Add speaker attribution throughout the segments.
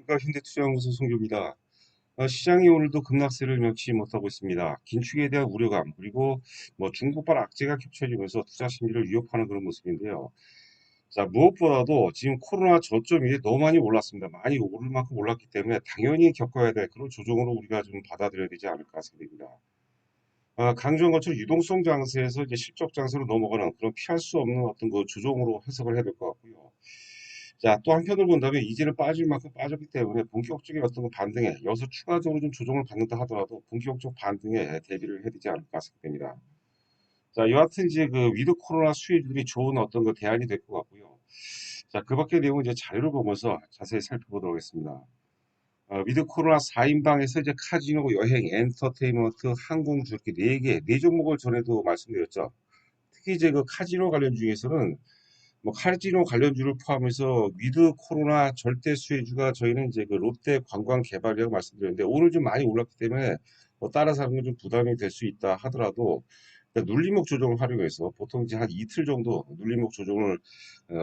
Speaker 1: 안녕하십니까. 현대투자연구소 송교입니다. 시장이 오늘도 급락세를 면치 못하고 있습니다. 긴축에 대한 우려감 그리고 중국발 악재가 겹쳐지면서 투자 심리를 위협하는 그런 모습인데요. 자, 무엇보다도 지금 코로나 저점 위에 너무 많이 올랐습니다. 많이 오를 만큼 올랐기 때문에 당연히 겪어야 될 그런 조정으로 우리가 좀 받아들여야 되지 않을까 생각됩니다. 강조한 것처럼 유동성 장세에서 이제 실적 장세로 넘어가는 그런 피할 수 없는 어떤 그 조정으로 해석을 해야 될 것 같고요. 자, 또 한편으로 본다면 이제는 빠질 만큼 빠졌기 때문에 본격적인 어떤 반등에 여기서 추가적으로 좀 조정을 받는다 하더라도 본격적 반등에 대비를 해야 되지 않을까 생각됩니다. 자, 여하튼 이제 그 위드 코로나 수혜주들이 좋은 어떤 그 대안이 될 것 같고요. 자, 그 밖의 내용은 이제 자료를 보면서 자세히 살펴보도록 하겠습니다. 위드 코로나 4인방에서 이제 카지노, 여행, 엔터테인먼트, 항공, 이렇게 네 종목을 전에도 말씀드렸죠. 특히 이제 그 카지노 관련 중에서는 카지노 관련주를 포함해서 위드 코로나 절대 수혜주가 저희는 이제 그 롯데 관광개발이라고 말씀드렸는데 오늘 좀 많이 올랐기 때문에 따라서 하는 건 좀 부담이 될 수 있다 하더라도 그러니까 눌림목 조정을 활용해서 보통 이제 한 이틀 정도 눌림목 조정을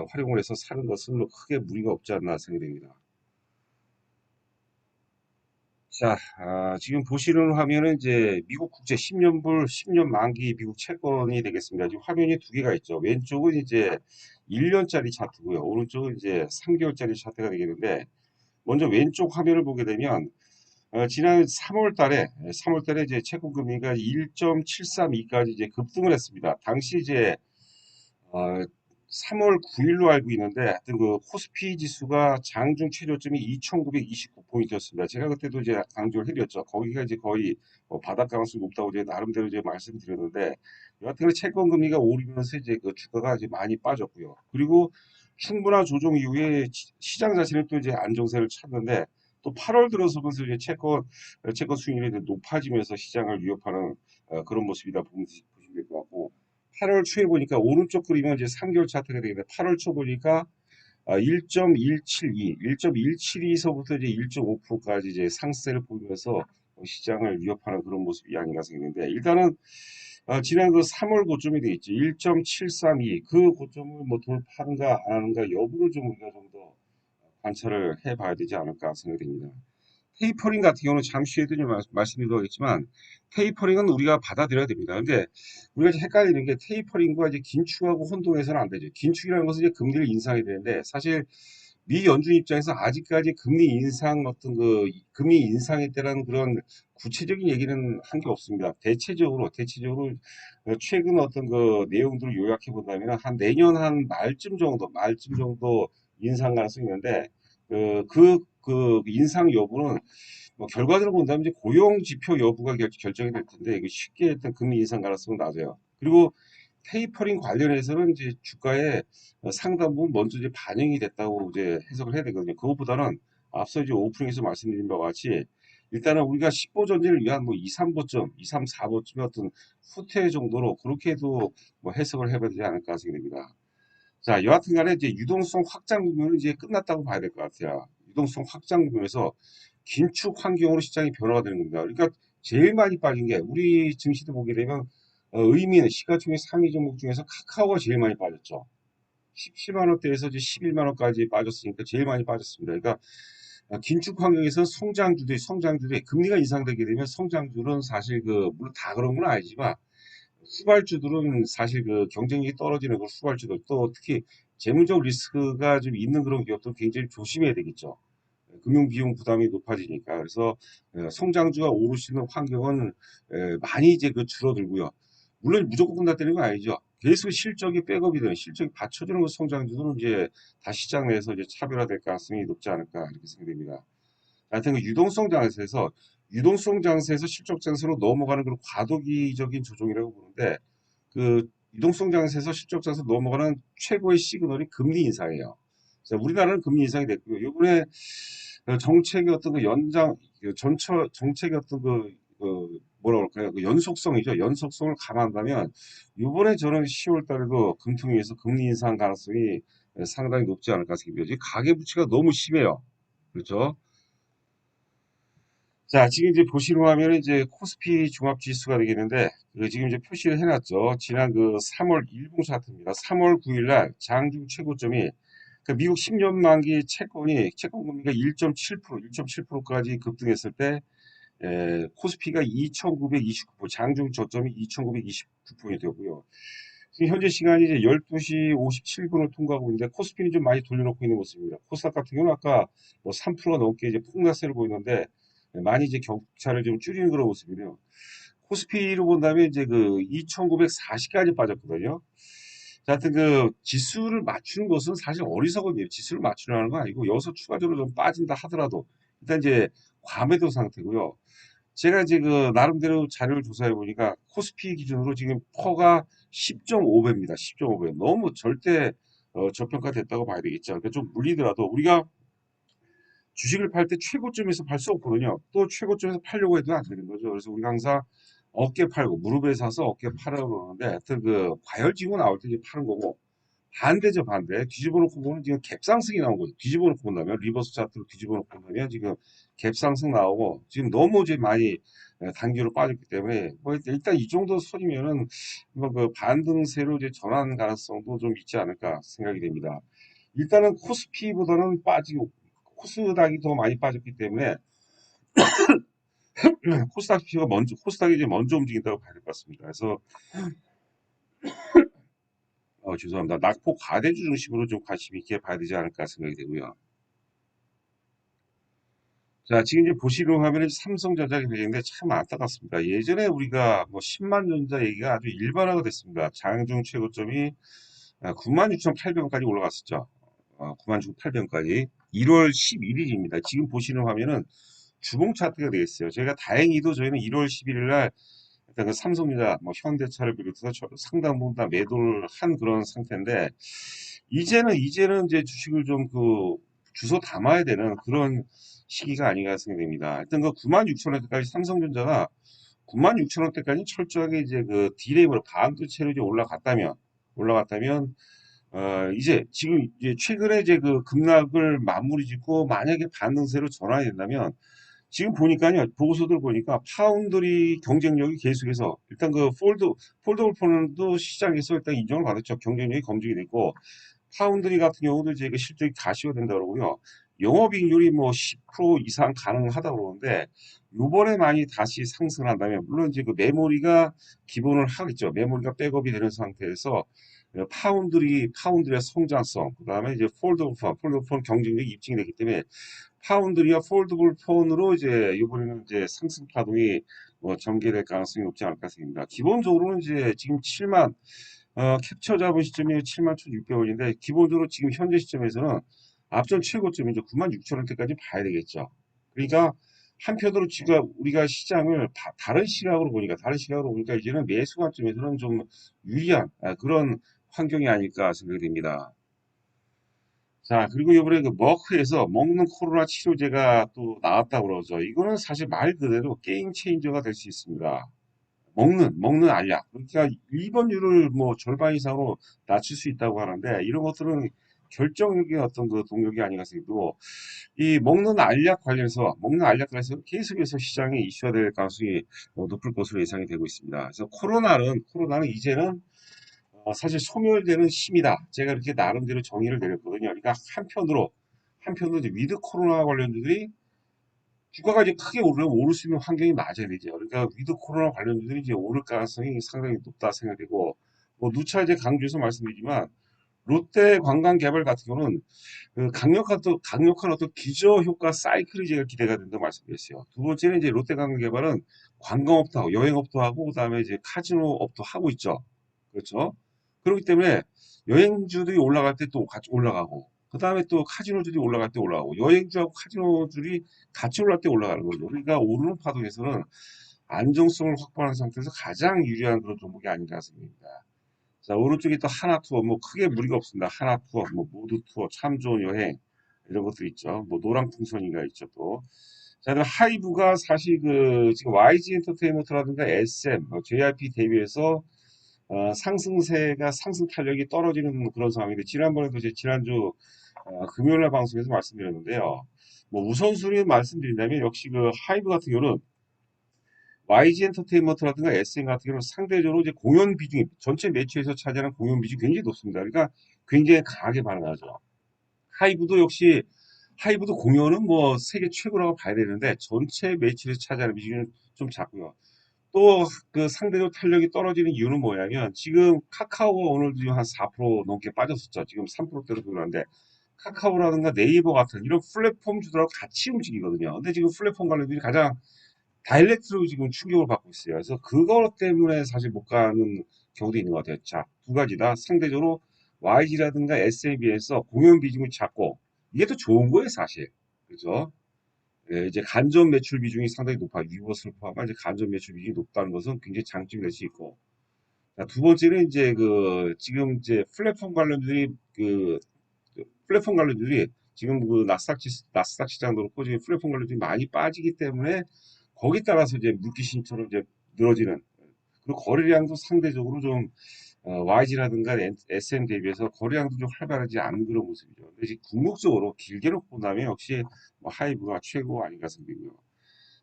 Speaker 1: 활용을 해서 사는 것은 크게 무리가 없지 않나 생각됩니다. 자, 지금 보시는 화면은 이제 미국 국채 10년불 10년 만기 미국 채권이 되겠습니다. 지금 화면이 두 개가 있죠. 왼쪽은 이제 1년짜리 차트고요. 오른쪽은 이제 3개월짜리 차트가 되겠는데 먼저 왼쪽 화면을 보게 되면 지난 3월 달에 이제 채권 금리가 1.732까지 이제 급등을 했습니다. 당시 이제 어, 3월 9일로 알고 있는데 하여튼 그 코스피 지수가 장중 최저점이 2,929포인트였습니다. 제가 그때도 이제 강조를 해드렸죠. 거기가 이제 거의 바닥 가능성이 높다고 이제 나름대로 이제 말씀드렸는데 여하튼 채권 금리가 오르면서 이제 그 주가가 이제 많이 빠졌고요. 그리고 충분한 조정 이후에 시장 자체는 또 이제 안정세를 찾는데 또 8월 들어서면서 이제 채권 수익률이 높아지면서 시장을 위협하는 그런 모습이다 보시면 될 것 같고 8월 초에 보니까 오른쪽 그림은 이제 3개월 차트가 되겠는데 8월 초 보니까 1.172서부터 이제 1.5%까지 이제 상세를 보이면서 시장을 위협하는 그런 모습이 아닌가 생각했는데 일단은 지난 그 3월 고점이 되겠지 1.732 그 고점을 돌파하는가 안 하는가 여부를 좀 우리가 좀 더 관찰을 해봐야 되지 않을까 생각됩니다. 테이퍼링 같은 경우는 잠시 후에도 좀 말씀드리겠지만 테이퍼링은 우리가 받아들여야 됩니다. 근데 우리가 이제 헷갈리는 게 테이퍼링과 이제 긴축하고 혼동해서는 안 되죠. 긴축이라는 것은 이제 금리를 인상해야 되는데 사실 미 연준 입장에서 아직까지 금리 인상 어떤 그 금리 인상에 대한 그런 구체적인 얘기는 한 게 없습니다. 대체적으로 최근 어떤 그 내용들을 요약해 본다면 한 내년 한 말쯤 정도 인상 가능성이 있는데 그 인상 여부는 결과적으로 본다면 이제 고용 지표 여부가 결정이 될 텐데 이거 쉽게 일단 금리 인상 가능성은 낮아요. 그리고 테이퍼링 관련해서는 이제 주가에 상당 부분 먼저 이제 반영이 됐다고 이제 해석을 해야 되거든요. 그것보다는 앞서 이제 오프닝에서 말씀드린 바와 같이 일단은 우리가 10보 전진을 위한 2, 3보점, 2, 3, 4보점의 어떤 후퇴 정도로 그렇게도 해석을 해봐야 되지 않을까 생각됩니다. 자, 여하튼 간에 이제 유동성 확장 부분은 이제 끝났다고 봐야 될 것 같아요. 유동성 확장 부분에서 긴축 환경으로 시장이 변화가 되는 겁니다. 그러니까 제일 많이 빠진 게 우리 증시도 보게 되면 의미 있는 시가총액 상위 종목 중에서 카카오가 제일 많이 빠졌죠. 17만 원대에서 이제 11만 원까지 빠졌으니까 제일 많이 빠졌습니다. 그러니까 긴축 환경에서 성장주들이 금리가 인상되게 되면 성장주는 사실 그 물론 다 그런 건 아니지만 후발주들은 사실 그 경쟁력이 떨어지는 그 후발주들 또 특히 재무적 리스크가 좀 있는 그런 기업도 굉장히 조심해야 되겠죠. 금융 비용 부담이 높아지니까 그래서 성장주가 오를 수 있는 환경은 많이 이제 그 줄어들고요. 물론 무조건 끝났다는 건 아니죠. 계속 실적이 백업이 되는 실적이 받쳐주는 그 성장주들은 이제 다시 시장 내에서 이제 차별화될 가능성이 높지 않을까 이렇게 생각됩니다. 하여튼 그 유동성 장세에서 실적 장세로 넘어가는 그런 과도기적인 조정이라고 보는데 그 유동성 장세에서 실적 장세로 넘어가는 최고의 시그널이 금리 인상이에요. 자, 우리나라는 금리 인상이 됐고요. 이번에 정책의 어떤 그 연장, 정책의 어떤 뭐라 그럴까요? 그 연속성이죠. 연속성을 감안한다면, 이번에 저는 10월 달에도 금통위에서 금리 인상 가능성이 상당히 높지 않을까 생각해요. 가계부채가 너무 심해요. 그렇죠? 자, 지금 이제 보시는 화면은 이제 코스피 종합지수가 되겠는데, 지금 이제 표시를 해놨죠. 지난 그 3월 일봉 차트입니다. 3월 9일 날 장중 최고점이 그 미국 10년 만기 채권 금리가 1.7%까지 급등했을 때 코스피가 2,929포, 장중 저점이 2,929포인트였고요. 지금 현재 시간이 이제 12시 57분을 통과하고 있는데 코스피는 좀 많이 돌려놓고 있는 모습입니다. 코스닥 같은 경우는 아까 뭐 3%가 넘게 이제 폭락세를 보이는데 많이 이제 격차를 좀 줄이는 그런 모습이네요. 코스피로 본다면 이제 그 2,940까지 빠졌거든요. 자, 하여튼 그 지수를 맞추는 것은 사실 어리석은 일이에요. 지수를 맞추려는 건 아니고 여기서 추가적으로 좀 빠진다 하더라도 일단 이제 과매도 상태고요. 제가 이제 그 나름대로 자료를 조사해 보니까 코스피 기준으로 지금 퍼가 10.5배입니다. 10.5배. 너무 절대 저평가됐다고 봐야 되겠죠. 그러니까 좀 물리더라도 우리가 주식을 팔 때 최고점에서 팔 수 없거든요. 또 최고점에서 팔려고 해도 안 되는 거죠. 그래서 우리가 항상 어깨 팔고 무릎에 사서 어깨 팔으라고 그러는데 하여튼 그 과열지고 나올 때 이제 파는 거고 반대죠, 반대. 뒤집어 놓고 보면 지금 갭상승이 나온 거죠. 뒤집어 놓고 본다면 리버스 차트로 뒤집어 놓고 본다면 지금 갭상승 나오고 지금 너무 이제 많이 단기로 빠졌기 때문에 뭐 일단 이 정도 선이면은 뭐 그 반등세로 이제 전환 가능성도 좀 있지 않을까 생각이 됩니다. 일단은 코스피보다는 빠지고 코스닥이 더 많이 빠졌기 때문에 코스닥이 이제 먼저 움직인다고 봐야 될 것 같습니다. 그래서 죄송합니다. 낙폭 과대주 중심으로 좀 관심 있게 봐야 되지 않을까 생각이 되고요. 자, 지금 이제 보시는 화면에 삼성전자가 되겠는데 참 안타깝습니다. 예전에 우리가 뭐 10만 전자 얘기가 아주 일반화가 됐습니다. 장중 최고점이 96,800원까지 올라갔었죠. 96,800원까지. 1월 11일입니다. 지금 보시는 화면은 주봉 차트가 되겠어요. 저희가 다행히도 저희는 1월 11일 날 일단 그 삼성전자, 뭐 현대차를 비롯해서 상당 부분 다 매도를 한 그런 상태인데 이제는 이제 주식을 좀 그 주워 담아야 되는 그런 시기가 아닌가 생각됩니다. 일단 그 96,000원대까지 삼성전자가 96,000원대까지 철저하게 이제 그 디레이브로 반도체로 이제 올라갔다면 이제 지금 이제 최근에 이제 그 급락을 마무리 짓고 만약에 반등세로 전환이 된다면 지금 보니까요, 보고서들 보니까 파운드리 경쟁력이 계속해서 일단 그 폴더블 폰도 시장에서 일단 인정을 받았죠. 경쟁력이 검증이 됐고 파운드리 같은 경우도 이제 그 실적이 가시가 된다 그러고요. 영업이익률이 뭐 10% 이상 가능하다 그러는데 요번에 많이 다시 상승한다면 물론 이제 그 메모리가 기본을 하겠죠. 메모리가 백업이 되는 상태에서 파운드리의 성장성, 그다음에 이제 폴더블 폰 경쟁력이 입증이 되기 때문에 파운드리와 폴더블 폰으로 이제 이번에는 이제 상승 파동이 뭐 전개될 가능성이 높지 않을까 생각합니다. 기본적으로는 이제 지금 7만 캡처 잡은 시점이 7만 1,600원인데 기본적으로 지금 현재 시점에서는 앞전 최고점이죠. 9만 6천 원대까지 봐야 되겠죠. 그러니까 한편으로 지금 우리가 시장을 다른 시각으로 보니까 이제는 매수 관점에서는 좀 유리한 그런 환경이 아닐까 생각이 됩니다. 자, 그리고 이번에 그 머크에서 먹는 코로나 치료제가 또 나왔다고 그러죠. 이거는 사실 말 그대로 게임 체인저가 될 수 있습니다. 먹는 알약. 그러니까 입원율을 뭐 절반 이상으로 낮출 수 있다고 하는데 이런 것들은 결정적인 어떤 그 동력이 아닌가 생각되고 이 먹는 알약 관련해서 계속해서 시장에 이슈화될 가능성이 높을 것으로 예상이 되고 있습니다. 그래서 코로나는 이제는 사실 소멸되는 힘이다. 제가 이렇게 나름대로 정의를 내렸거든요. 그러니까 한편으로 이제 위드 코로나 관련주들이 주가가 이제 크게 오를 수 있는 환경이 맞아야 되죠. 그러니까 위드 코로나 관련주들이 이제 오를 가능성이 상당히 높다 생각되고 뭐 누차 이제 강조해서 말씀드리지만 롯데 관광개발 같은 경우는 그 강력한 어떤 기저 효과 사이클이 제가 기대가 된다고 말씀드렸어요. 두 번째는 이제 롯데관광개발은 관광업도 하고 여행업도 하고 그다음에 이제 카지노업도 하고 있죠. 그렇죠? 그렇기 때문에 여행주들이 올라갈 때 또 같이 올라가고 그다음에 또 카지노주들이 올라갈 때 올라가고 여행주하고 카지노주들이 같이 올라갈 때 올라가는 거죠. 그러니까 오르는 파동에서는 안정성을 확보하는 상태에서 가장 유리한 그런 종목이 아닌가 생각합니다. 자, 오른쪽에 또 하나투어, 뭐 크게 무리가 없습니다. 하나투어, 뭐 모두투어, 참 좋은 여행 이런 것들 있죠. 뭐 노랑풍선이가 있죠 또. 자, 그럼 하이브가 사실 그 지금 YG 엔터테인먼트라든가 SM, JYP 대비해서 상승 탄력이 떨어지는 그런 상황인데 지난번에도 이제 지난주 금요일날 방송에서 말씀드렸는데요. 뭐 우선순위 말씀드린다면 역시 그 하이브 같은 경우는 YG 엔터테인먼트라든가 SM 같은 경우는 상대적으로 이제 공연 비중이 전체 매출에서 차지하는 공연 비중이 굉장히 높습니다. 그러니까 굉장히 강하게 반응하죠. 하이브도 역시 하이브도 공연은 뭐 세계 최고라고 봐야 되는데 전체 매출에서 차지하는 비중은 좀 작고요. 또 그 상대적 탄력이 떨어지는 이유는 뭐냐면 지금 카카오가 오늘 지금 한 4% 넘게 빠졌었죠. 지금 3%대로 그러는데 카카오라든가 네이버 같은 이런 플랫폼 주들하고 같이 움직이거든요. 근데 지금 플랫폼 관련들이 가장 다이렉트로 지금 충격을 받고 있어요. 그래서 그것 때문에 사실 못 가는 경우도 있는 것 같아요. 자, 두 가지다. 상대적으로 YG라든가 SMB에서 공연 비중이 작고 이게 또 좋은 거예요, 사실. 그죠? 예, 이제 간접 매출 비중이 상당히 높아. 유버스를 포함한 이제 간접 매출 비중이 높다는 것은 굉장히 장점이 될 수 있고. 자, 두 번째는 이제 지금 이제 플랫폼 관련주들이 지금 나스닥 시장도 그렇고 지금 플랫폼 관련주들이 많이 빠지기 때문에 거기 따라서 이제 물귀신처럼 이제 늘어지는 그리고 거래량도 상대적으로 좀 YG라든가 SM 대비해서 거래량도 좀 활발하지 않은 그런 모습이죠. 근데 이제 궁극적으로 길게 놓고 본다면 역시 뭐 하이브가 최고 아닌가 생각이고요.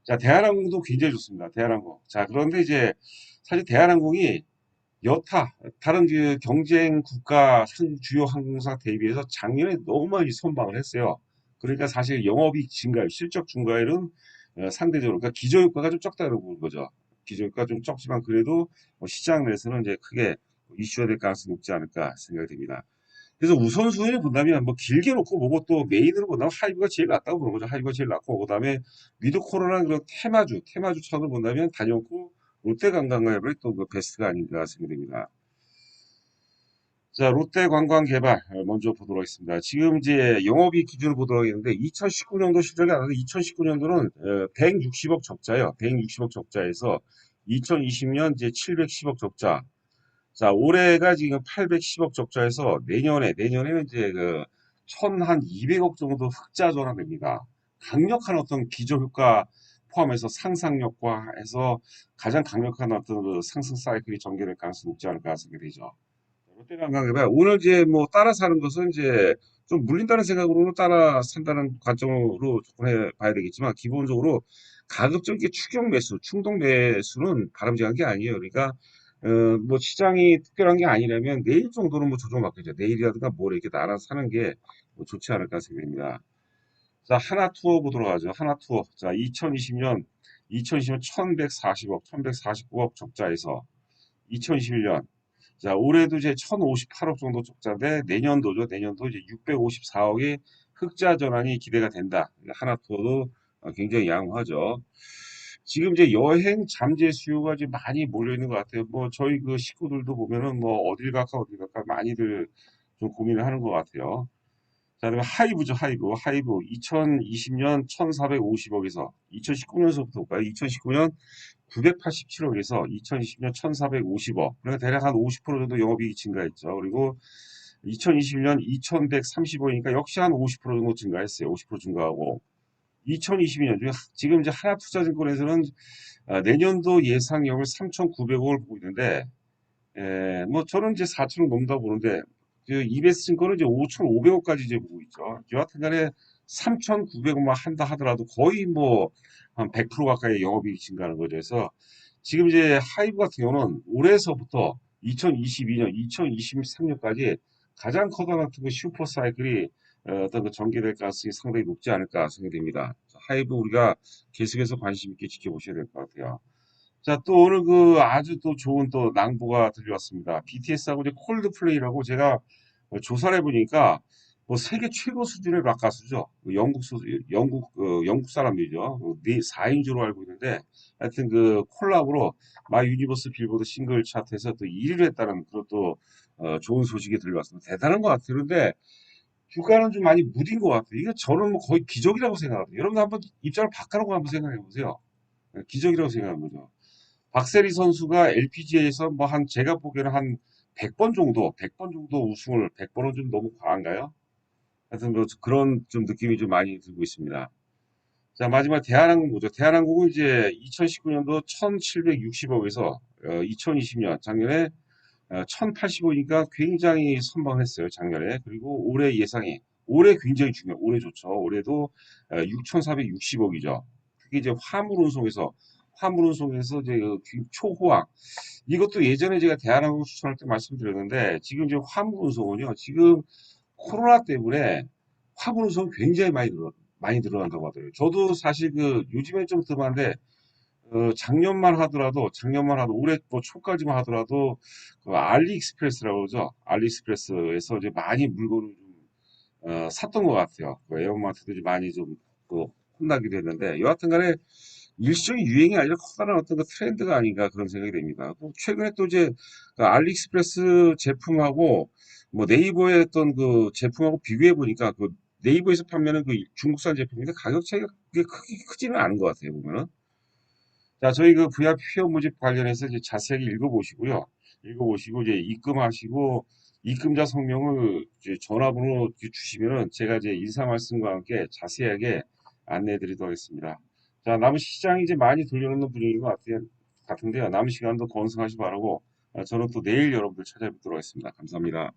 Speaker 1: 자, 대한항공도 굉장히 좋습니다. 대한항공. 자, 그런데 이제 사실 대한항공이 여타 다른 그 경쟁 국가 주요 항공사 대비해서 작년에 너무 많이 선방을 했어요. 그러니까 사실 영업이익 증가율, 실적 증가율은 상대적으로 그러니까 기저효과가 좀 적다고 보는 거죠. 기저효과가 좀 적지만 그래도 뭐 시장 내에서는 이제 크게 이슈가 될 가능성이 높지 않을까 생각이 됩니다. 그래서 우선순위를 본다면 뭐 길게 놓고 보고 또 메인으로 본다면 하이브가 제일 낫다고 보는 거죠. 하이브가 제일 낫고 그다음에 위드 코로나 그런 테마주 차원을 본다면 단연코 롯데관광가협의 또그 베스트가 아닌가 생각됩니다. 자, 롯데관광개발 먼저 보도록 하겠습니다. 지금 이제 영업이익 기준을 보도록 하겠는데 2019년도 실적이 안 나는데 2019년도는 160억 적자예요. 160억 적자에서 2020년 이제 710억 적자. 자, 올해가 지금 810억 적자에서 내년에는 이제 한 200억 정도 흑자 전환됩니다. 강력한 어떤 기저효과 포함해서 상상력과 해서 가장 강력한 어떤 그 상승 사이클이 전개될 가능성이 높지 않을까 생각이 되죠. 롯데관광개발 오늘 이제 뭐 따라 사는 것은 이제 좀 물린다는 생각으로는 따라 산다는 관점으로 접근해 봐야 되겠지만 기본적으로 가급적 추격 매수, 충동 매수는 바람직한 게 아니에요. 그러니까 뭐 시장이 특별한 게 아니라면 내일 정도는 뭐 조정받겠죠. 내일이라든가 모레 이렇게 날아 사는 게뭐 좋지 않을까 생각됩니다. 자, 하나투어 보도록 하죠. 하나투어. 자, 2020년 1140억, 1149억 적자에서 2021년 자, 올해도 이제 1058억 정도 적자인데 내년도죠. 내년도 이제 654억의 흑자 전환이 기대가 된다. 하나투어도 굉장히 양호하죠. 지금 이제 여행 잠재 수요가 지금 많이 몰려 있는 것 같아요. 뭐 저희 그 식구들도 보면은 뭐 어딜 갈까 많이들 좀 고민을 하는 것 같아요. 자, 그러면 하이브죠, 하이브. 하이브 2020년 1450억에서 2019년서부터 볼까요? 2019년 987억에서 2020년 1450억. 그러니까 대략 한 50% 정도 영업이익이 증가했죠. 그리고 2021년 2130억이니까 역시 한 50% 정도 증가했어요. 50% 증가하고. 2022년 중에 지금 이제 하나투자증권에서는 내년도 예상력을 3,900억을 보고 있는데, 뭐 저는 이제 4천억 넘는다고 보는데 그 이베스 증권은 이제 5,500억까지 이제 보고 있죠. 여하튼간에 3,900억만 한다 하더라도 거의 뭐 한 100% 가까이 영업이익 증가하는 거죠. 그래서 지금 이제 하이브 같은 경우는 올해서부터 2022년, 2023년까지 가장 커다란 그 슈퍼 사이클이 어떤 그 전개될 가능성이 상당히 높지 않을까 생각됩니다. 하이브 우리가 계속해서 관심 있게 지켜보셔야 될 것 같아요. 자, 또 오늘 아주 또 좋은 또 낭보가 들려왔습니다. BTS하고 이제 콜드플레이라고 제가 조사를 해보니까 뭐 세계 최고 수준의 락 가수죠. 영국 사람들이죠. 4인조로 알고 있는데 하여튼 그 콜라보로 마이 유니버스 빌보드 싱글 차트에서 또 1위를 했다는 그런 또 좋은 소식이 들려왔습니다. 대단한 것 같아요. 그런데 주가는 좀 많이 무딘 것 같아요. 이거 저는 뭐 거의 기적이라고 생각합니다. 여러분 한번 입장을 바꿔놓고 한번 생각해 보세요. 기적이라고 생각하는 거죠. 박세리 선수가 LPGA에서 뭐 제가 보기에는 한 100번 정도, 100번 정도 우승을, 100번은 좀 너무 과한가요? 하여튼 뭐 그런 좀 느낌이 좀 많이 들고 있습니다. 자, 마지막 대한항공 보죠. 대한항공은 이제 2019년도 1760억에서 2020년 작년에 1080억이니까 굉장히 선방했어요, 작년에. 그리고 올해 굉장히 중요해요. 올해 좋죠. 올해도 6460억이죠. 그게 이제 화물 운송에서 이제 초호황. 이것도 예전에 제가 대한항공 추천할 때 말씀드렸는데 지금 이제 화물 운송은요. 지금 코로나 때문에 화분 우선 굉장히 많이 들어간다고 하더라고요. 저도 사실 그 요즘에 좀 뜸한데 작년만 하도 올해 뭐 초까지만 하더라도 그 알리익스프레스라고 그러죠. 알리익스프레스에서 이제 많이 물건을 좀 샀던 것 같아요. 그 에어마트들이 많이 좀 그 혼나기도 했는데 여하튼간에 일시적인 유행이 아니라 커다란 어떤 그 트렌드가 아닌가 그런 생각이 됩니다. 또 최근에 또 이제 그 알리익스프레스 제품하고 뭐 네이버의 어떤 그 제품하고 비교해 보니까 그 네이버에서 판매하는 그 중국산 제품인데 가격 차이가 그게 크지는 않은 것 같아요 보면은. 자, 저희 그 VIP 회원 모집 관련해서 이제 자세하게 읽어보시고요. 읽어보시고 이제 입금하시고 입금자 성명을 이제 전화번호 주시면은 제가 이제 인사 말씀과 함께 자세하게 안내해 드리도록 하겠습니다. 자, 남은 시장이 이제 많이 돌려놓는 분위기인 것 같은데요. 남은 시간도 건승하시 기 바라고 저는 또 내일 여러분들 찾아뵙도록 하겠습니다. 감사합니다.